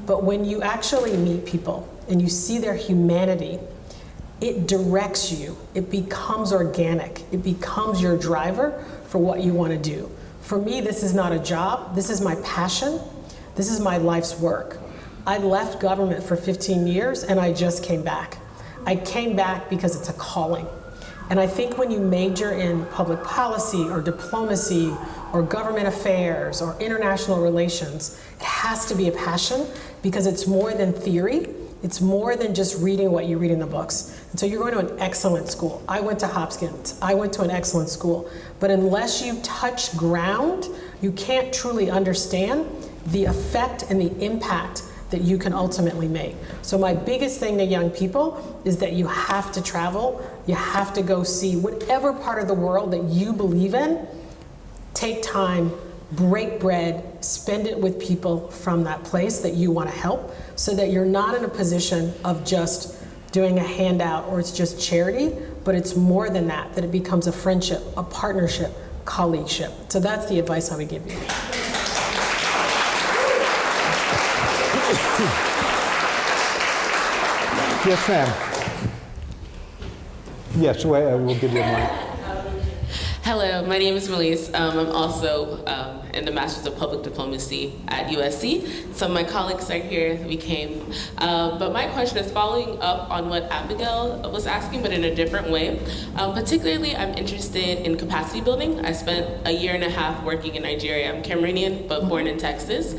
but when you actually meet people and you see their humanity, it directs you. It becomes organic. It becomes your driver for what you want to do. For me, this is not a job. This is my passion. This is my life's work. I left government for 15 years and I just came back. I came back because it's a calling. And I think when you major in public policy or diplomacy or government affairs or international relations, it has to be a passion, because it's more than theory. It's more than just reading what you read in the books. And so you're going to an excellent school. I went to Hopkins. I went to an excellent school. But unless you touch ground, you can't truly understand the effect and the impact that you can ultimately make. So my biggest thing to young people is that you have to travel. You have to go see whatever part of the world that you believe in. Take time, break bread, spend it with people from that place that you want to help, so that you're not in a position of just doing a handout or it's just charity, but it's more than that, that it becomes a friendship, a partnership, colleagueship. So that's the advice I would give you. Yes, ma'am. Yes, we'll give you a mic. Hello, my name is Melise. I'm also in the Master's of Public Diplomacy at USC. Some of my colleagues are here, we came. But my question is following up on what Abigail was asking, but in a different way. Particularly, I'm interested in capacity building. I spent a year and a half working in Nigeria. I'm Cameroonian, but born in Texas.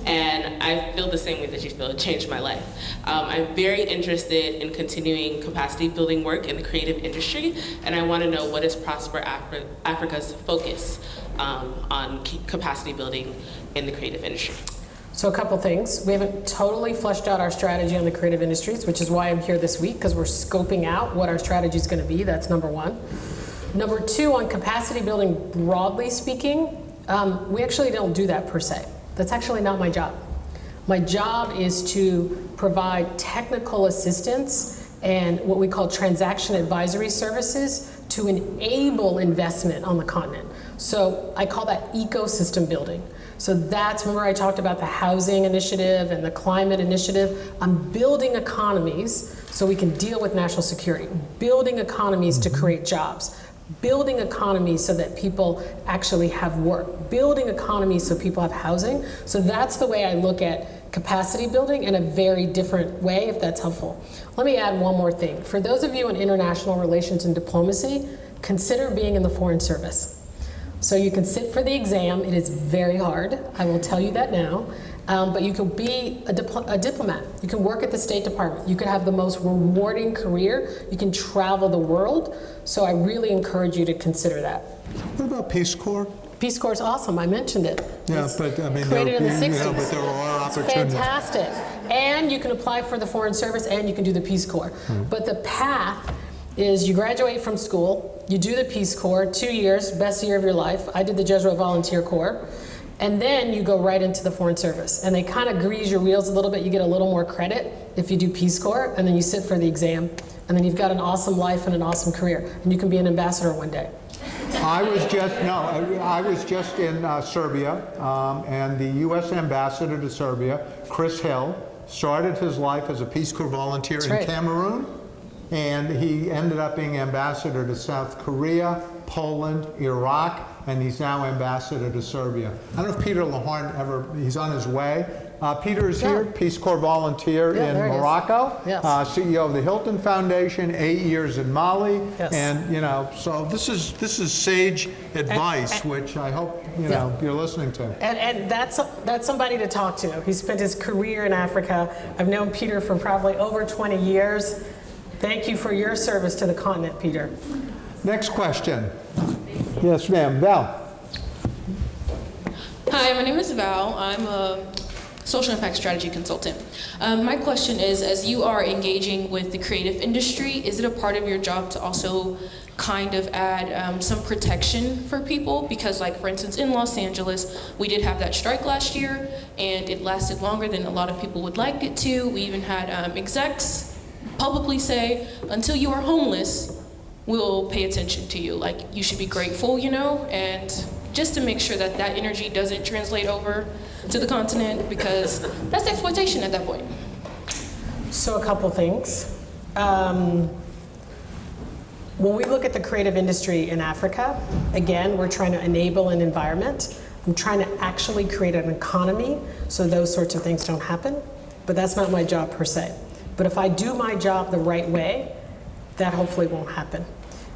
And I feel the same way that you feel. It changed my life. I'm very interested in continuing capacity building work in the creative industry, and I want to know what is Prosper Africa's focus on capacity building in the creative industry. So a couple things. We haven't totally fleshed out our strategy on the creative industries, which is why I'm here this week, because we're scoping out what our strategy is going to be. That's number one. Number two, on capacity building, broadly speaking, we actually don't do that per se. That's actually not my job. My job is to provide technical assistance and what we call transaction advisory services to enable investment on the continent. So I call that ecosystem building. So that's, remember I talked about the housing initiative and the climate initiative. I'm building economies so we can deal with national security, building economies to create jobs, building economies so that people actually have work, building economies so people have housing. So that's the way I look at capacity building in a very different way, if that's helpful. Let me add one more thing. For those of you in international relations and diplomacy, consider being in the Foreign Service. So you can sit for the exam. It is very hard. I will tell you that now. But you can be a diplomat. You can work at the State Department. You can have the most rewarding career. You can travel the world. So I really encourage you to consider that. What about Peace Corps? Peace Corps is awesome. I mentioned it. Yeah, It's but I mean, created in the 60s. but there are It's opportunities. fantastic. And you can apply for the Foreign Service and you can do the Peace Corps. But the path is you graduate from school, you do the Peace Corps, 2 years, best year of your life. I did the Jesuit Volunteer Corps. And then you go right into the Foreign Service. And they kind of grease your wheels a little bit. You get a little more credit if you do Peace Corps, and then you sit for the exam. And then you've got an awesome life and an awesome career. And you can be an ambassador one day. I was just in Serbia, and the U.S. ambassador to Serbia, Chris Hill, started his life as a Peace Corps volunteer in Cameroon, and he ended up being ambassador to South Korea, Poland, Iraq, and he's now ambassador to Serbia. I don't know if Peter Lahorn he's on his way. Peter is here, Peace Corps volunteer in Morocco, CEO of the Hilton Foundation, 8 years in Mali, and so this is sage advice, which I hope you're listening to. And that's somebody to talk to. He spent his career in Africa. I've known Peter for probably over 20 years. Thank you for your service to the continent, Peter. Next question. Yes, ma'am. Val. Hi, my name is Val. I'm a social impact strategy consultant. My question is, as you are engaging with the creative industry, is it a part of your job to also kind of add some protection for people? Because like, for instance, in Los Angeles, we did have that strike last year, and it lasted longer than a lot of people would like it to. We even had execs publicly say, until you are homeless, we'll pay attention to you. Like, you should be grateful, and just to make sure that that energy doesn't translate over to the continent, because that's exploitation at that point. So a couple things. When we look at the creative industry in Africa, again, we're trying to enable an environment. I'm trying to actually create an economy so those sorts of things don't happen, but that's not my job per se. But if I do my job the right way, that hopefully won't happen.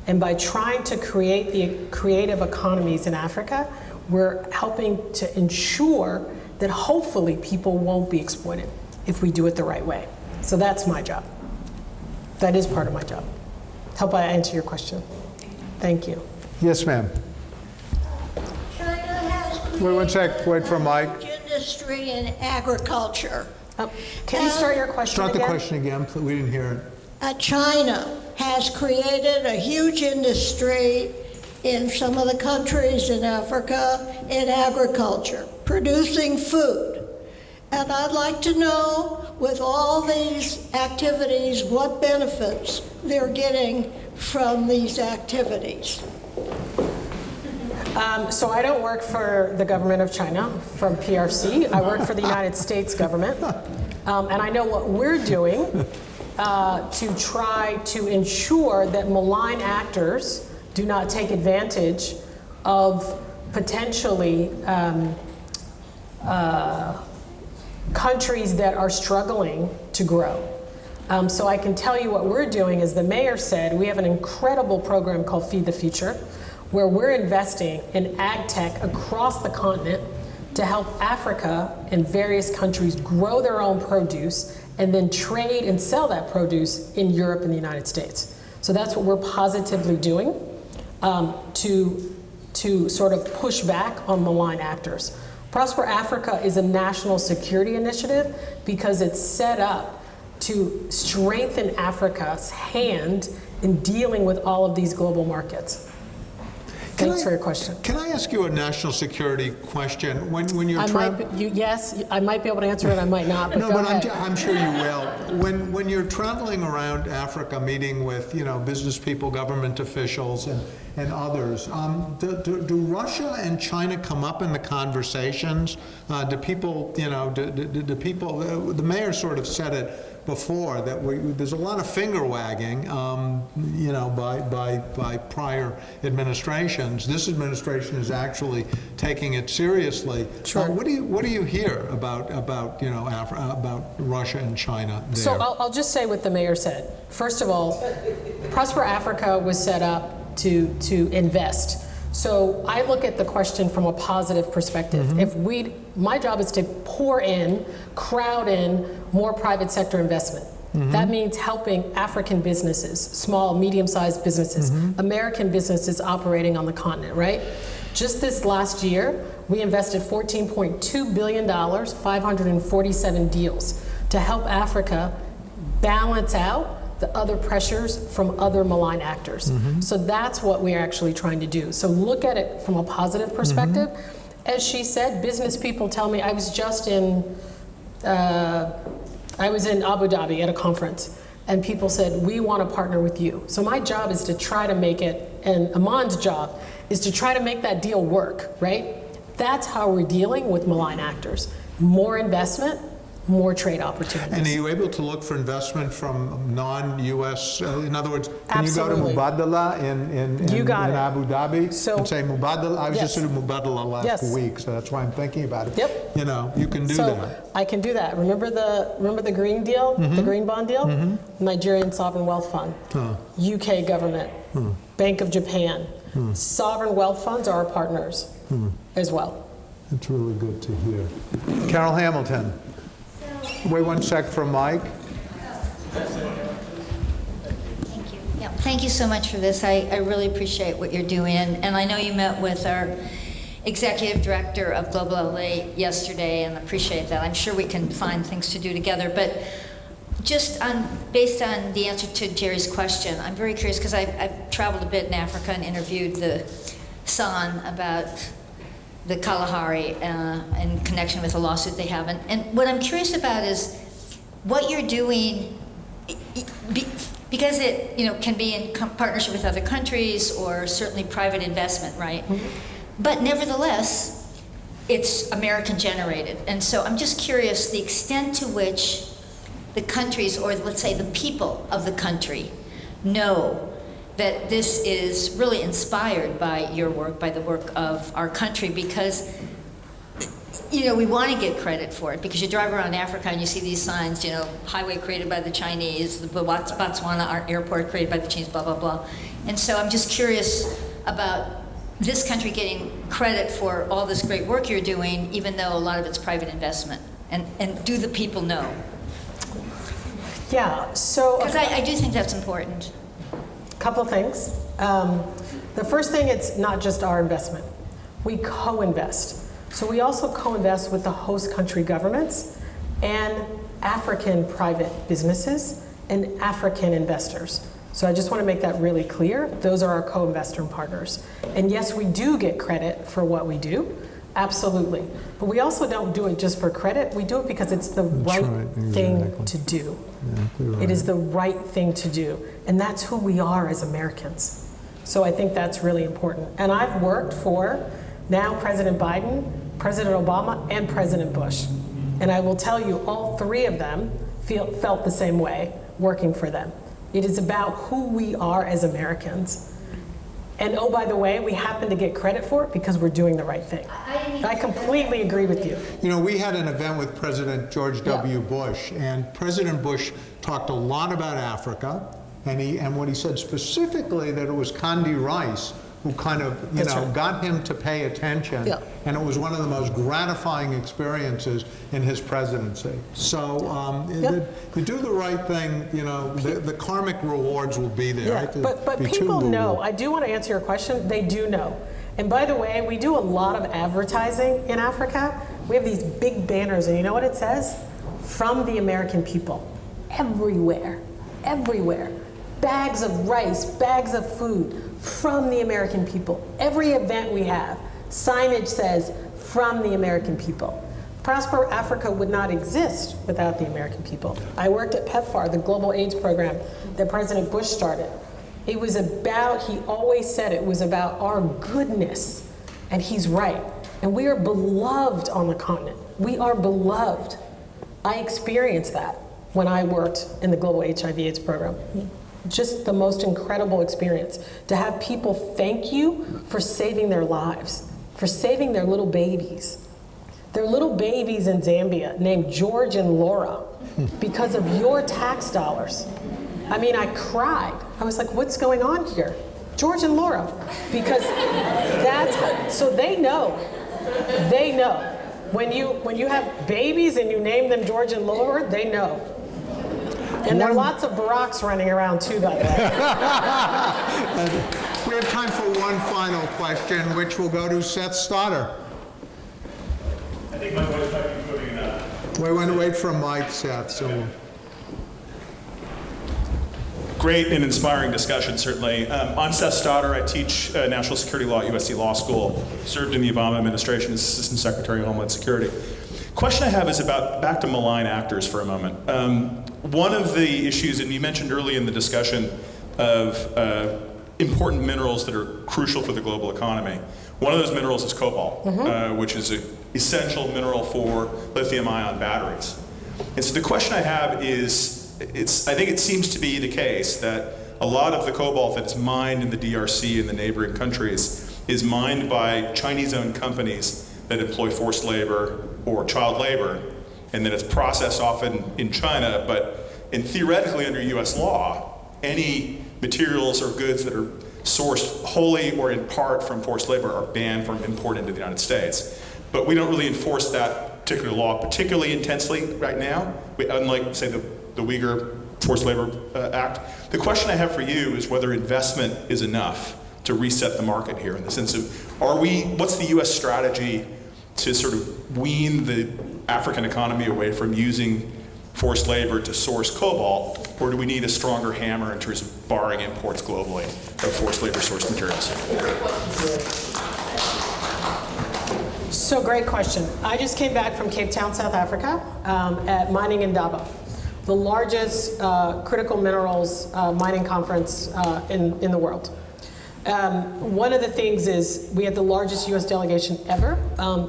And by trying to create the creative economies in Africa, we're helping to ensure that hopefully people won't be exploited if we do it the right way. So that's my job. That is part of my job. Hope I answer your question. Thank you. Yes, ma'am. China has Wait one sec. Wait for Mike. industry in agriculture. Can you start your question Start again? the question again, please. We didn't hear it. China has created a huge industry in some of the countries in Africa in agriculture, producing food. And I'd like to know, with all these activities, what benefits they're getting from these activities. So I don't work for the government of China from PRC. I work for the United States government. And I know what we're doing to try to ensure that malign actors do not take advantage of potentially countries that are struggling to grow. So I can tell you what we're doing, as the mayor said, we have an incredible program called Feed the Future, where we're investing in ag tech across the continent to help Africa and various countries grow their own produce and then trade and sell that produce in Europe and the United States. So that's what we're positively doing to sort of push back on malign actors. Prosper Africa is a national security initiative because it's set up to strengthen Africa's hand in dealing with all of these global markets. Thanks for your question. Can I ask you a national security question? When you're yes, I might be able to answer it, I might not, but no, go but ahead. I'm sure you will. When you're traveling around Africa, meeting with business people, government officials, and others, do Russia and China come up in the conversations? Do people, do people? The mayor sort of said it before that there's a lot of finger wagging, by prior administrations. This administration is actually taking it seriously. Sure. What do you hear about Russia and China there? So I'll just say what the mayor said. First of all, Prosper Africa was set up to invest. So I look at the question from a positive perspective. Mm-hmm. My job is to crowd in more private sector investment. Mm-hmm. That means helping African businesses, small, medium-sized businesses, mm-hmm. American businesses operating on the continent, right? Just this last year, we invested $14.2 billion, 547 deals to help Africa balance out the other pressures from other malign actors. Mm-hmm. So that's what we're actually trying to do. So look at it from a positive perspective. Mm-hmm. As she said, business people tell me, I was in Abu Dhabi at a conference, and people said, we want to partner with you. So my job is to try to make it, and Aman's job is to try to make that deal work, right? That's how we're dealing with malign actors. More investment, more trade opportunities. And are you able to look for investment from non-U.S.? In other words, can Absolutely. you go to Mubadala in Abu Dhabi and say Mubadala? I was just in Mubadala last week, so that's why I'm thinking about it. Yep. You can do that. I can do that. Remember the green deal, mm-hmm. the green bond deal? Mm-hmm. Nigerian Sovereign Wealth Fund, UK government, Bank of Japan. Sovereign wealth funds are our partners as well. It's really good to hear. Carol Hamilton. Wait one sec for Mike. Thank you. Yeah, thank you so much for this. I really appreciate what you're doing. And I know you met with our executive director of Global LA yesterday, and appreciate that. I'm sure we can find things to do together. But just based on the answer to Jerry's question, I'm very curious because I've traveled a bit in Africa and interviewed the San about the Kalahari in connection with a lawsuit they have. And what I'm curious about is what you're doing, because it can be in partnership with other countries or certainly private investment, right? Mm-hmm. But nevertheless, it's American generated. And so I'm just curious the extent to which the countries, or let's say the people of the country, know that this is really inspired by your work, by the work of our country, because we want to get credit for it, because you drive around Africa and you see these signs, highway created by the Chinese, the Botswana airport created by the Chinese, blah, blah, blah. And so I'm just curious about this country getting credit for all this great work you're doing, even though a lot of it's private investment. And do the people know? Yeah, so... Because I do think that's important. Couple things. The first thing, it's not just our investment. We co-invest. So we also co-invest with the host country governments and African private businesses and African investors. So I just want to make that really clear. Those are our co-investor and partners. And yes, we do get credit for what we do, absolutely. But we also don't do it just for credit. We do it because it's the right thing to do. Exactly right. It is the right thing to do. And that's who we are as Americans. So I think that's really important. And I've worked for now President Biden, President Obama, and President Bush. And I will tell you, all three of them felt the same way working for them. It is about who we are as Americans. And oh, by the way, we happen to get credit for it because we're doing the right thing. I completely agree with you. You know, we had an event with President George W. Bush, and President Bush talked a lot about Africa, and what he said specifically that it was Condi Rice who kind of, got him to pay attention. Yeah. And it was one of the most gratifying experiences in his presidency. So to do the right thing, the karmic rewards will be there. Yeah, but people know. I do want to answer your question. They do know. And by the way, we do a lot of advertising in Africa. We have these big banners, and you know what it says? From the American people. Everywhere. Everywhere. Bags of rice, bags of food from the American people. Every event we have, signage says, from the American people. Prosper Africa would not exist without the American people. I worked at PEPFAR, the global AIDS program that President Bush started. It was about, he always said it was about our goodness, and he's right. And we are beloved on the continent. We are beloved. I experienced that when I worked in the global HIV/AIDS program. Just the most incredible experience to have people thank you for saving their lives, for saving their little babies. Their little babies in Zambia named George and Laura because of your tax dollars. I mean, I cried. I was like, what's going on here? George and Laura. Because so they know. They know. When you have babies and you name them George and Laura, they know. And there are lots of Baracks running around too, by the way. We have time for one final question, which will go to Seth Stoddard. I think my voice might be moving enough. We're going to wait for Mike, Seth. So. Great and inspiring discussion, certainly. I'm Seth Stoddard. I teach national security law at USC Law School. Served in the Obama administration as Assistant Secretary of Homeland Security. Question I have is about, back to malign actors for a moment. One of the issues, and you mentioned early in the discussion of important minerals that are crucial for the global economy. One of those minerals is cobalt, which is an essential mineral for lithium-ion batteries. And so the question I have is, I think it seems to be the case that a lot of the cobalt that's mined in the DRC and the neighboring countries is mined by Chinese-owned companies that employ forced labor or child labor, and then it's processed often in China, but theoretically under US law, any materials or goods that are sourced wholly or in part from forced labor are banned from import into the United States. But we don't really enforce that particular law particularly intensely right now, unlike, say, the Uyghur Forced Labor Act. The question I have for you is whether investment is enough to reset the market here, in the sense of, what's the US strategy to sort of wean the African economy away from using forced labor to source cobalt, or do we need a stronger hammer in terms of barring imports globally of forced labor sourced materials? So great question. I just came back from Cape Town, South Africa, at Mining Indaba, the largest critical minerals mining conference in the world. One of the things is we had the largest U.S. delegation ever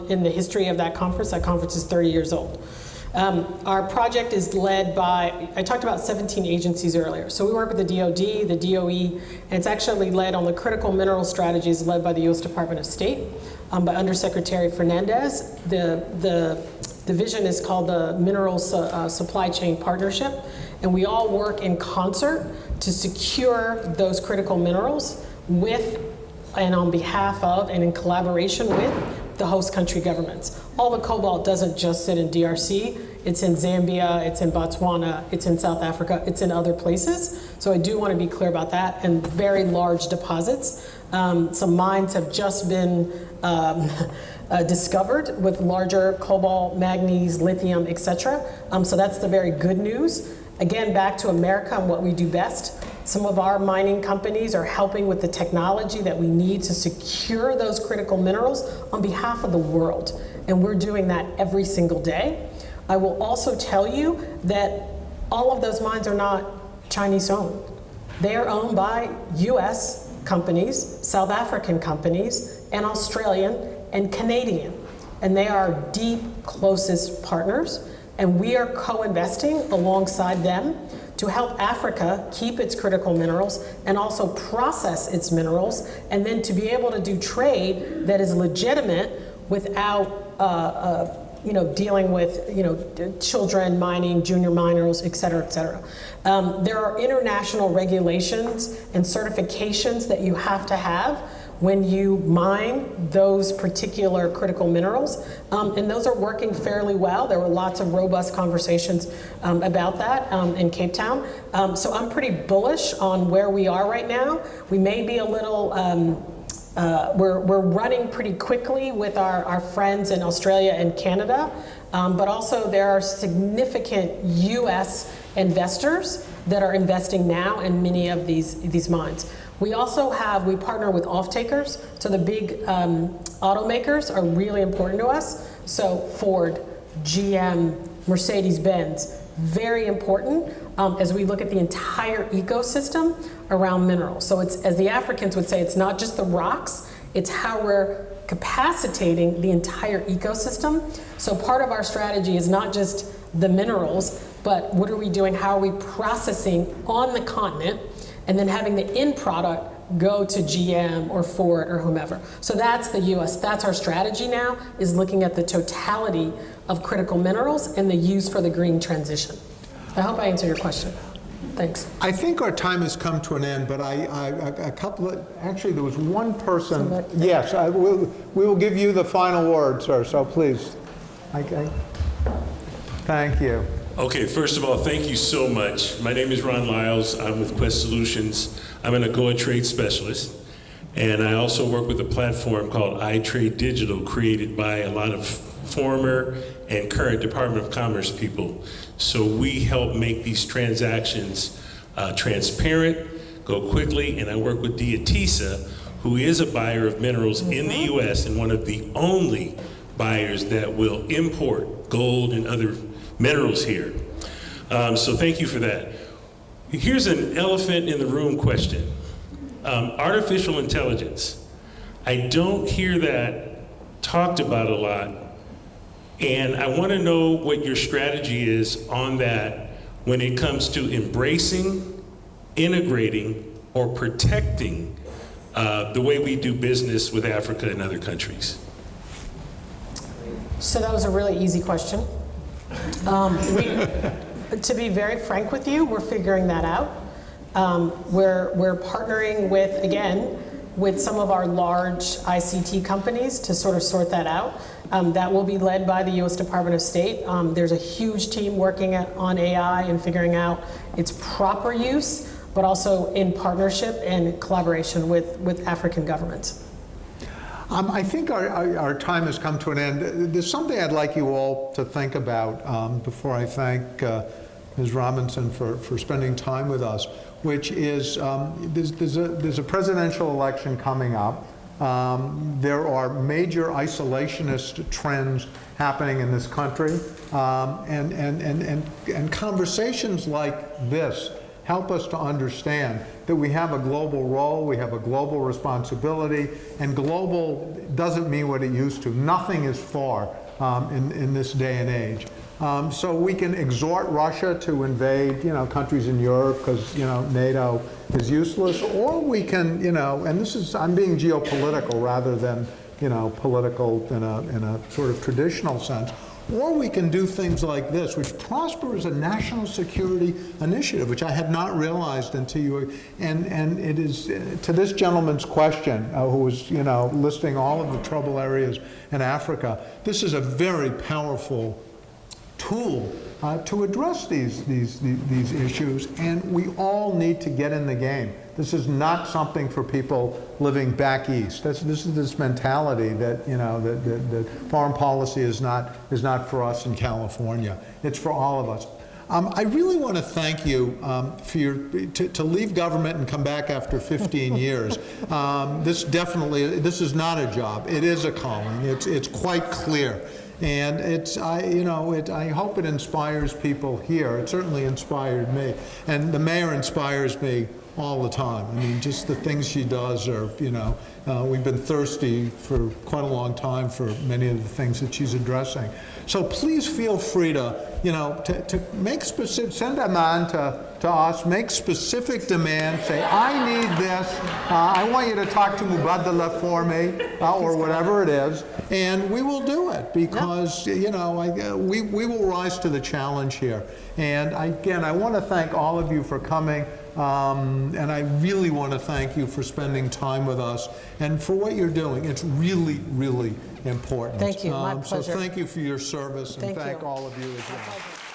in the history of that conference. That conference is 30 years old. Our project is led by, I talked about 17 agencies earlier. So we work with the DOD, the DOE, and it's actually led on the critical mineral strategies led by the U.S. Department of State, by Undersecretary Fernandez. The division is called the Minerals Supply Chain Partnership, and we all work in concert to secure those critical minerals with and on behalf of and in collaboration with the host country governments. All the cobalt doesn't just sit in DRC, it's in Zambia, it's in Botswana, it's in South Africa, it's in other places. So I do want to be clear about that, and very large deposits. Some mines have just been discovered with larger cobalt, manganese, lithium, etc. So that's the very good news. Again, back to America and what we do best. Some of our mining companies are helping with the technology that we need to secure those critical minerals on behalf of the world. And we're doing that every single day. I will also tell you that all of those mines are not Chinese owned. They are owned by US companies, South African companies, and Australian and Canadian. And they are our deep, closest partners. And we are co-investing alongside them to help Africa keep its critical minerals and also process its minerals, and then to be able to do trade that is legitimate without dealing with children mining, junior miners, et cetera, et cetera. There are international regulations and certifications that you have to have when you mine those particular critical minerals, and those are working fairly well. There were lots of robust conversations about that in Cape Town. So I'm pretty bullish on where we are right now. We may be a little, we're running pretty quickly with our friends in Australia and Canada, but also there are significant US investors that are investing now in many of these mines. We also we partner with off-takers, so the big automakers are really important to us. So Ford, GM, Mercedes-Benz, very important as we look at the entire ecosystem around minerals. So it's, as the Africans would say, it's not just the rocks, it's how we're capacitating the entire ecosystem. So part of our strategy is not just the minerals, but what are we doing, how are we processing on the continent, and then having the end product go to GM or Ford or whomever. So that's the US, that's our strategy now, is looking at the totality of critical minerals and the use for the green transition. I hope I answered your question. Thanks. I think our time has come to an end, but actually there was one person. Yes, we will give you the final word, sir, so please. Thank you. Okay, first of all, thank you so much. My name is Ron Lyles. I'm with Quest Solutions. I'm an AGOA trade specialist, and I also work with a platform called iTrade Digital, created by a lot of former and current Department of Commerce people. So we help make these transactions transparent, go quickly, and I work with Diaspora, who is a buyer of minerals in the US and one of the only buyers that will import gold and other minerals here. So thank you for that. Here's an elephant in the room question. Artificial intelligence. I don't hear that talked about a lot, and I want to know what your strategy is on that when it comes to embracing, integrating, or protecting the way we do business with Africa and other countries. So that was a really easy question. To be very frank with you, we're figuring that out. We're partnering with some of our large ICT companies to sort of sort that out. That will be led by the U.S. Department of State. There's a huge team working on AI and figuring out its proper use, but also in partnership and collaboration with African governments. I think our time has come to an end. There's something I'd like you all to think about before I thank Ms. Robinson for spending time with us, which is there's a presidential election coming up. There are major isolationist trends happening in this country, and conversations like this help us to understand that we have a global role, we have a global responsibility, and global doesn't mean what it used to. Nothing is far in this day and age. So we can exhort Russia to invade, countries in Europe because, NATO is useless, or we can, and this is, I'm being geopolitical rather than, political in a sort of traditional sense. Or we can do things like this, which Prosper is a national security initiative, which I had not realized until you, and it is, to this gentleman's question, who was, listing all of the trouble areas in Africa, this is a very powerful tool to address these issues, and we all need to get in the game. This is not something for people living back east. This is this mentality that that foreign policy is not for us in California. It's for all of us. I really want to thank you for to leave government and come back after 15 years. This is not a job. It is a calling. It's quite clear. And I hope it inspires people here. It certainly inspired me. And the mayor inspires me all the time. I mean, just the things she does are, we've been thirsty for quite a long time for many of the things that she's addressing. So please feel free to, to make specific, send them on to us, make specific demands, say, I need this, I want you to talk to Mubadala for me, or whatever it is, and we will do it, because, we will rise to the challenge here. And again, I want to thank all of you for coming. And I really want to thank you for spending time with us and for what you're doing. It's really, really important. Thank you. My pleasure. So thank you for your service, and thank you. all of you as well.